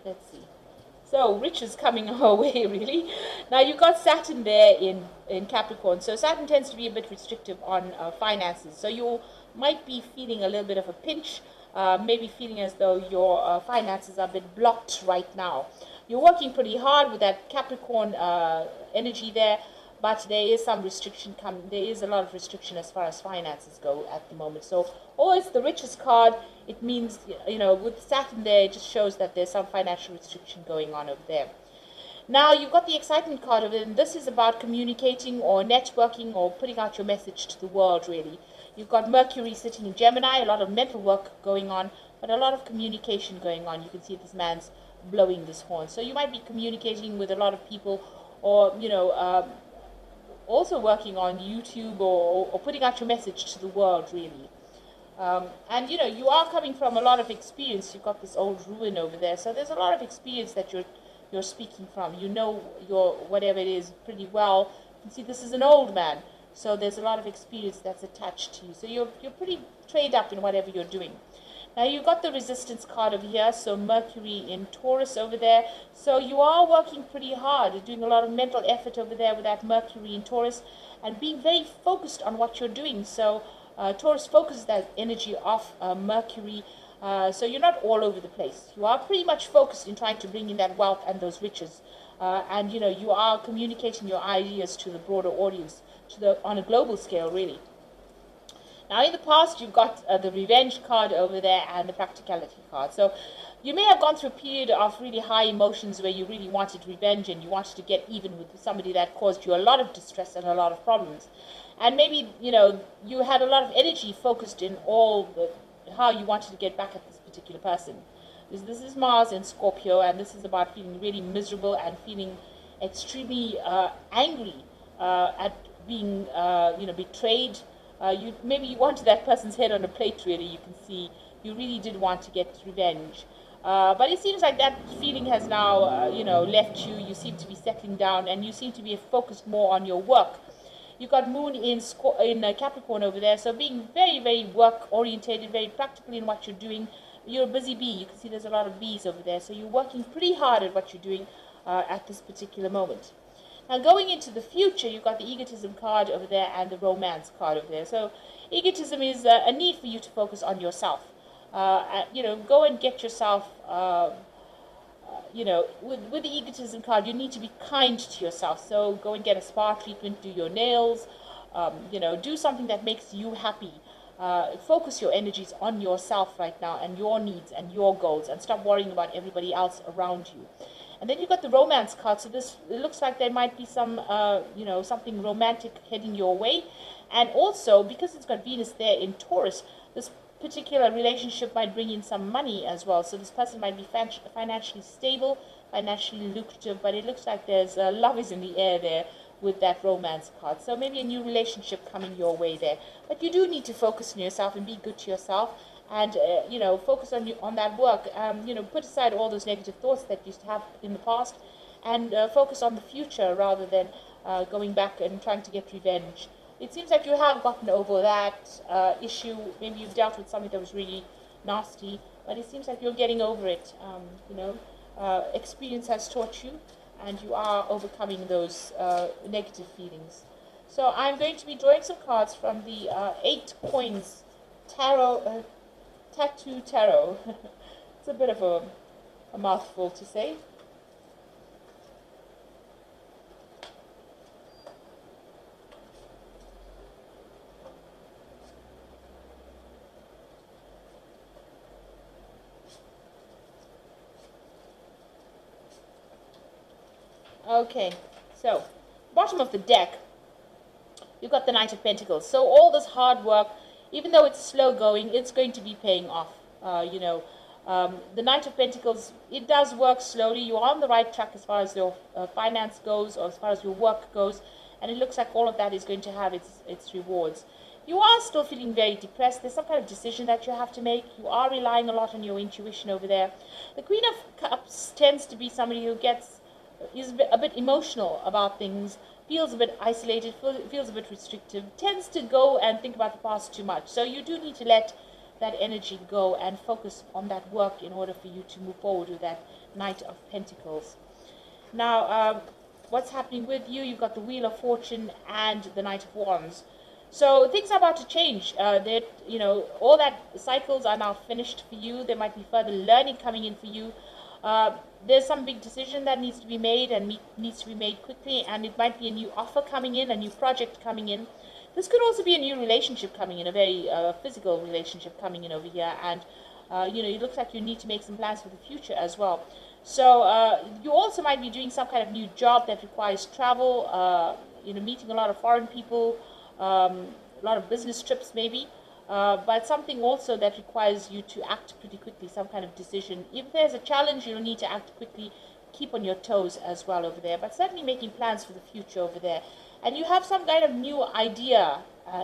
Let's see. So riches coming our way, really. Now you've got Saturn there in Capricorn. So Saturn tends to be a bit restrictive on finances. So you might be feeling a little bit of a pinch, maybe feeling as though your finances are a bit blocked right now. You're working pretty hard with that Capricorn energy there, but there is some restriction coming. There is a lot of restriction as far as finances go at the moment. So always the richest card, it means, with Saturn there, it just shows that there's some financial restriction going on over there. Now you've got the excitement card of it, and this is about communicating or networking or putting out your message to the world, really. You've got Mercury sitting in Gemini, a lot of mental work going on, but a lot of communication going on. You can see this man's blowing this horn. So you might be communicating with a lot of people, or, also working on YouTube or putting out your message to the world, really. And you are coming from a lot of experience. You've got this old ruin over there, so there's a lot of experience that you're speaking from. You know your whatever it is pretty well. You can see this is an old man, so there's a lot of experience that's attached to you. So you're pretty trained up in whatever you're doing. Now you've got the resistance card over here, so Mercury in Taurus over there. So you are working pretty hard, doing a lot of mental effort over there with that Mercury in Taurus, and being very focused on what you're doing. So Taurus focuses that energy off Mercury, so you're not all over the place. You are pretty much focused in trying to bring in that wealth and those riches, and you are communicating your ideas to the broader audience, on a global scale, really. Now, in the past, you've got the revenge card over there and the practicality card. So you may have gone through a period of really high emotions where you really wanted revenge and you wanted to get even with somebody that caused you a lot of distress and a lot of problems. And maybe, you had a lot of energy focused in how you wanted to get back at this particular person. This is Mars in Scorpio, and this is about feeling really miserable and feeling extremely angry at being, betrayed. Maybe you wanted that person's head on a plate, really. You can see you really did want to get revenge. But it seems like that feeling has now, left you. You seem to be settling down, and you seem to be focused more on your work. You've got Moon in Capricorn over there, so being very, very work-orientated, very practical in what you're doing. You're a busy bee. You can see there's a lot of bees over there, so you're working pretty hard at what you're doing at this particular moment. Now, going into the future, you've got the egotism card over there and the romance card over there. So egotism is a need for you to focus on yourself. Go and get yourself, with the egotism card, you need to be kind to yourself. So go and get a spa treatment, do your nails, do something that makes you happy. Focus your energies on yourself right now and your needs and your goals, and stop worrying about everybody else around you. And then you've got the romance card. So it looks like there might be some, something romantic heading your way. And also, because it's got Venus there in Taurus, this particular relationship might bring in some money as well. So this person might be financially stable, financially lucrative, but it looks like there's love is in the air there with that romance card. So maybe a new relationship coming your way there. But you do need to focus on yourself and be good to yourself. And, focus on that work. Put aside all those negative thoughts that you used to have in the past, and focus on the future rather than going back and trying to get revenge. It seems like you have gotten over that issue. Maybe you've dealt with something that was really nasty, but it seems like you're getting over it. Experience has taught you, and you are overcoming those negative feelings. So I'm going to be drawing some cards from the 8 Coins Tarot. Tattoo Tarot. It's a bit of a mouthful to say. Okay, so bottom of the deck, you've got the Knight of Pentacles. So all this hard work, even though it's slow going, it's going to be paying off. The Knight of Pentacles, it does work slowly. You're on the right track as far as your finance goes, or as far as your work goes, and it looks like all of that is going to have its rewards. You are still feeling very depressed. There's some kind of decision that you have to make. You are relying a lot on your intuition over there. The Queen of Cups tends to be somebody who is a bit emotional about things, feels a bit isolated, feels a bit restrictive, tends to go and think about the past too much. So you do need to let that energy go and focus on that work in order for you to move forward with that Knight of Pentacles. Now, what's happening with you? You've got the Wheel of Fortune and the Knight of Wands. So things are about to change. All that cycles are now finished for you. There might be further learning coming in for you. There's some big decision that needs to be made and needs to be made quickly, and it might be a new offer coming in, a new project coming in. This could also be a new relationship coming in, a very physical relationship coming in over here, and it looks like you need to make some plans for the future as well. So you also might be doing some kind of new job that requires travel, meeting a lot of foreign people, a lot of business trips maybe. But something also that requires you to act pretty quickly, some kind of decision. If there's a challenge, you'll need to act quickly, keep on your toes as well over there, but certainly making plans for the future over there. And you have some kind of new idea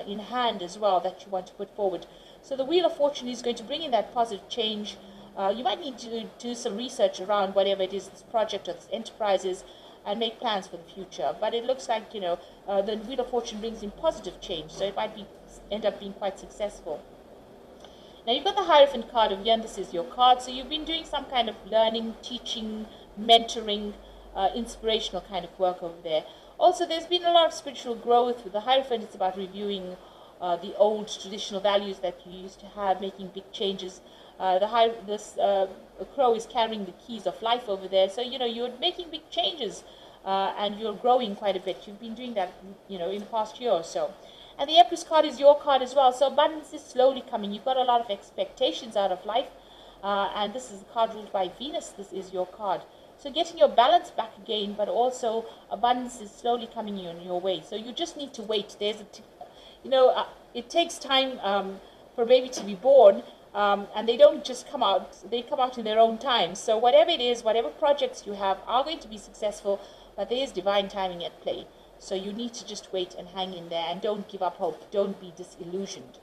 in hand as well that you want to put forward. So the Wheel of Fortune is going to bring in that positive change. You might need to do some research around whatever it is, this project or this enterprise is, and make plans for the future. But it looks like, the Wheel of Fortune brings in positive change, so it might end up being quite successful. Now you've got the Hierophant card over here, and this is your card. So you've been doing some kind of learning, teaching, mentoring, inspirational kind of work over there. Also, there's been a lot of spiritual growth. With the Hierophant, it's about reviewing the old traditional values that you used to have, making big changes. The crow is carrying the keys of life over there. So, you're making big changes and you're growing quite a bit. You've been doing that, in the past year or so. And the Empress card is your card as well. So abundance is slowly coming. You've got a lot of expectations out of life. And this is the card ruled by Venus. This is your card. So getting your balance back again, but also abundance is slowly coming in your way. So you just need to wait. It takes time for a baby to be born. And they don't just come out. They come out in their own time. So whatever it is, whatever projects you have are going to be successful. But there is divine timing at play. So you need to just wait and hang in there and don't give up hope. Don't be disillusioned.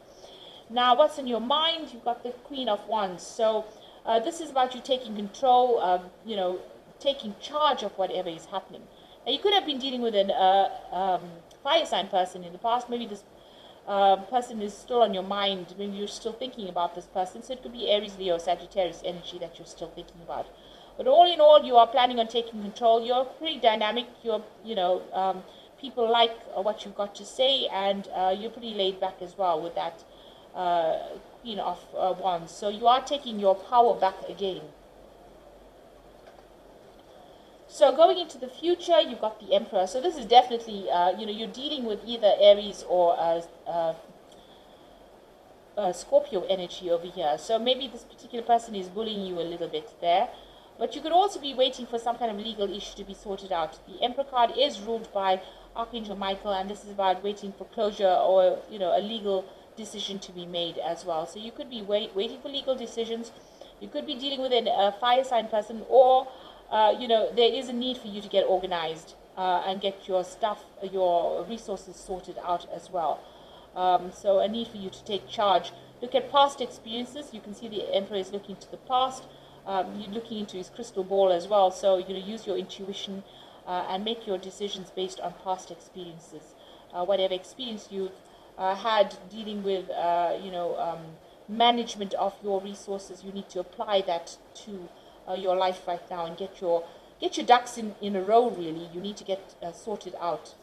Now, what's in your mind? You've got the Queen of Wands. So this is about you taking control, taking charge of whatever is happening. Now, you could have been dealing with a fire sign person in the past. Maybe this person is still on your mind. Maybe you're still thinking about this person. So it could be Aries, Leo, Sagittarius energy that you're still thinking about. But all in all, you are planning on taking control. You're pretty dynamic. People like what you've got to say, and you're pretty laid back as well with that Queen of Wands. So you are taking your power back again. So going into the future, you've got the Emperor. So this is definitely, you're dealing with either Aries or Scorpio energy over here. So maybe this particular person is bullying you a little bit there. But you could also be waiting for some kind of legal issue to be sorted out. The Emperor card is ruled by Archangel Michael, and this is about waiting for closure or, a legal decision to be made as well. So you could be waiting for legal decisions. You could be dealing with a fire sign person, or, there is a need for you to get organized and get your stuff, your resources sorted out as well. So a need for you to take charge. Look at past experiences. You can see the Emperor is looking to the past. You're looking into his crystal ball as well. So, use your intuition and make your decisions based on past experiences. Whatever experience you've had dealing with, management of your resources, you need to apply that to your life right now and get your ducks in a row, really. You need to get sorted out.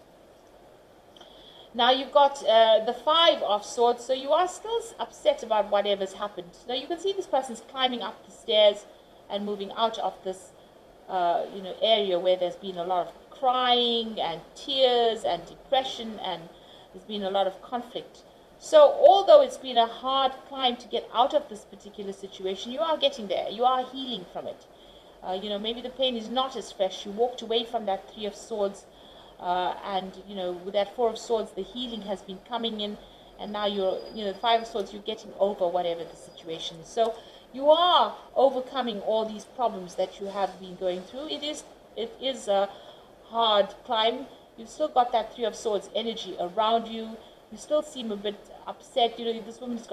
Now you've got the Five of Swords, so you are still upset about whatever's happened. Now you can see this person's climbing up the stairs and moving out of this area where there's been a lot of crying and tears and depression, and there's been a lot of conflict. So although it's been a hard climb to get out of this particular situation, you are getting there. You are healing from it. Maybe the pain is not as fresh. You walked away from that Three of Swords, and with that Four of Swords, the healing has been coming in, and now the Five of Swords, you're getting over whatever the situation is. So you are overcoming all these problems that you have been going through. It is a hard climb. You've still got that Three of Swords energy around you. You still seem a bit upset. This woman's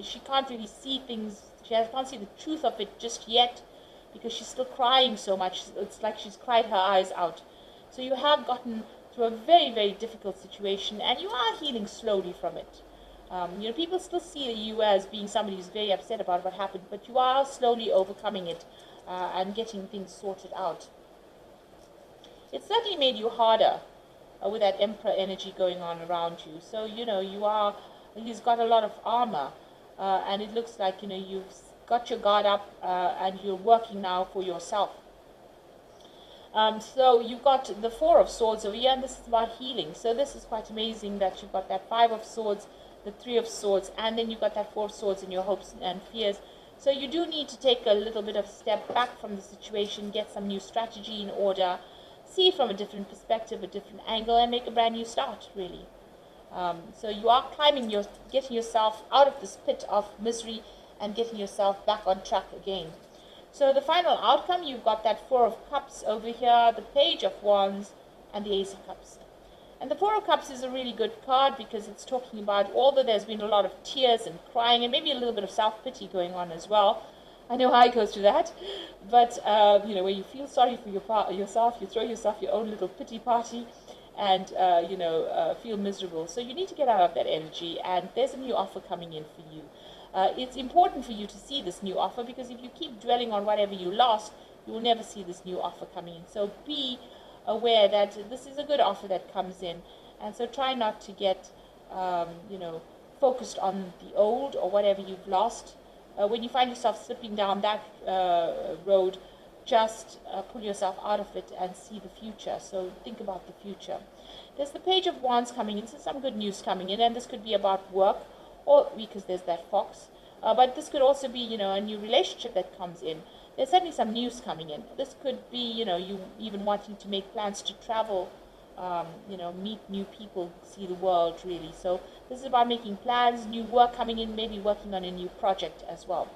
she can't really see things. She can't see the truth of it just yet because she's still crying so much. It's like she's cried her eyes out. So you have gotten through a very, very difficult situation, and you are healing slowly from it. People still see you as being somebody who's very upset about what happened, but you are slowly overcoming it and getting things sorted out. It certainly made you harder with that Emperor energy going on around you. So, he's got a lot of armor, and it looks like, you've got your guard up and you're working now for yourself. So you've got the Four of Swords over here, and this is about healing. So this is quite amazing that you've got that Five of Swords, the Three of Swords, and then you've got that Four of Swords in your hopes and fears. So you do need to take a little bit of step back from the situation, get some new strategy in order, see it from a different perspective, a different angle, and make a brand new start, really. So you are getting yourself out of this pit of misery and getting yourself back on track again. So the final outcome, you've got that Four of Cups over here, the Page of Wands, and the Ace of Cups. And the Four of Cups is a really good card because it's talking about, although there's been a lot of tears and crying and maybe a little bit of self-pity going on as well. I know I go through that. But, where you feel sorry for yourself, you throw yourself your own little pity party and, feel miserable. So you need to get out of that energy, and there's a new offer coming in for you. It's important for you to see this new offer, because if you keep dwelling on whatever you lost, you will never see this new offer coming in. So be aware that this is a good offer that comes in, and so try not to get focused on the old or whatever you've lost. When you find yourself slipping down that road, just pull yourself out of it and see the future. So think about the future. There's the Page of Wands coming in, so some good news coming in, and this could be about work, or because there's that fox, but this could also be, a new relationship that comes in. There's certainly some news coming in. This could be, you even wanting to make plans to travel, meet new people, see the world, really. So this is about making plans, new work coming in, maybe working on a new project as well.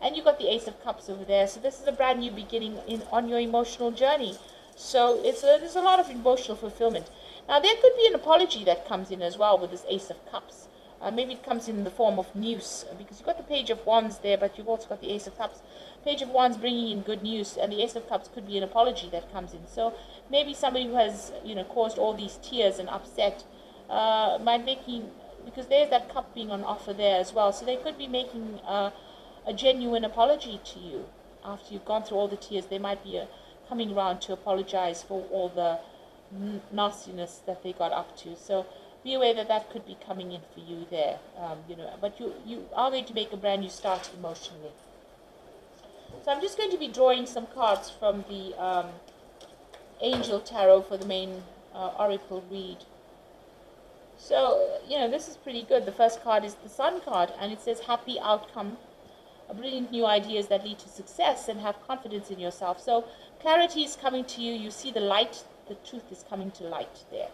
And you've got the Ace of Cups over there. So this is a brand new beginning on your emotional journey. So there's a lot of emotional fulfillment. Now, there could be an apology that comes in as well with this Ace of Cups. Maybe it comes in the form of news, because you've got the Page of Wands there, but you've also got the Ace of Cups. Page of Wands bringing in good news, and the Ace of Cups could be an apology that comes in. So maybe somebody who has, caused all these tears and upset, because there's that cup being on offer there as well. So they could be making a genuine apology to you after you've gone through all the tears. They might be coming around to apologize for all the nastiness that they got up to. So be aware that could be coming in for you there, but you are going to make a brand new start emotionally. So I'm just going to be drawing some cards from the Angel Tarot for the main Oracle read. So, this is pretty good. The first card is the Sun card, and it says happy outcome, brilliant new ideas that lead to success, and have confidence in yourself. So clarity is coming to you. You see the light, the truth is coming to light there.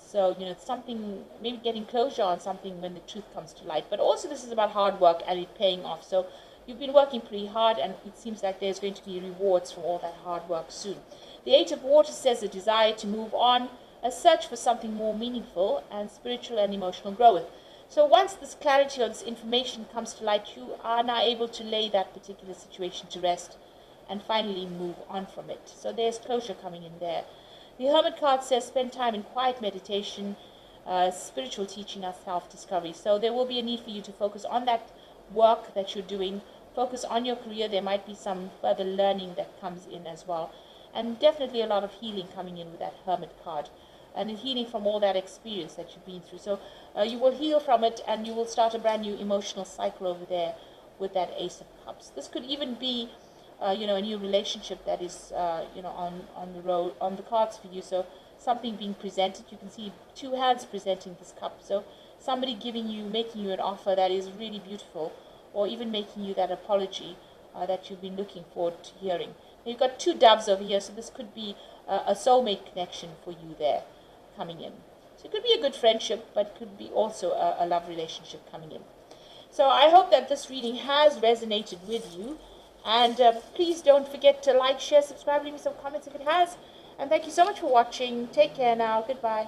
So, something, maybe getting closure on something when the truth comes to light. But also this is about hard work and it paying off. So you've been working pretty hard, and it seems like there's going to be rewards from all that hard work soon. The Eight of Water says a desire to move on, a search for something more meaningful, and spiritual and emotional growth. So once this clarity or this information comes to light, you are now able to lay that particular situation to rest and finally move on from it. So there's closure coming in there. The Hermit card says spend time in quiet meditation, spiritual teaching, and self-discovery. So there will be a need for you to focus on that work that you're doing, focus on your career. There might be some further learning that comes in as well. And definitely a lot of healing coming in with that Hermit card, and healing from all that experience that you've been through. So you will heal from it, and you will start a brand new emotional cycle over there with that Ace of Cups. This could even be a new relationship that is, on the road, on the cards for you. So something being presented. You can see two hands presenting this cup. So somebody making you an offer that is really beautiful, or even making you that apology that you've been looking forward to hearing. Now, you've got two doves over here, so this could be a soulmate connection for you there coming in. So it could be a good friendship, but it could be also a love relationship coming in. So I hope that this reading has resonated with you. And please don't forget to like, share, subscribe, leave me some comments if it has. And thank you so much for watching. Take care now. Goodbye.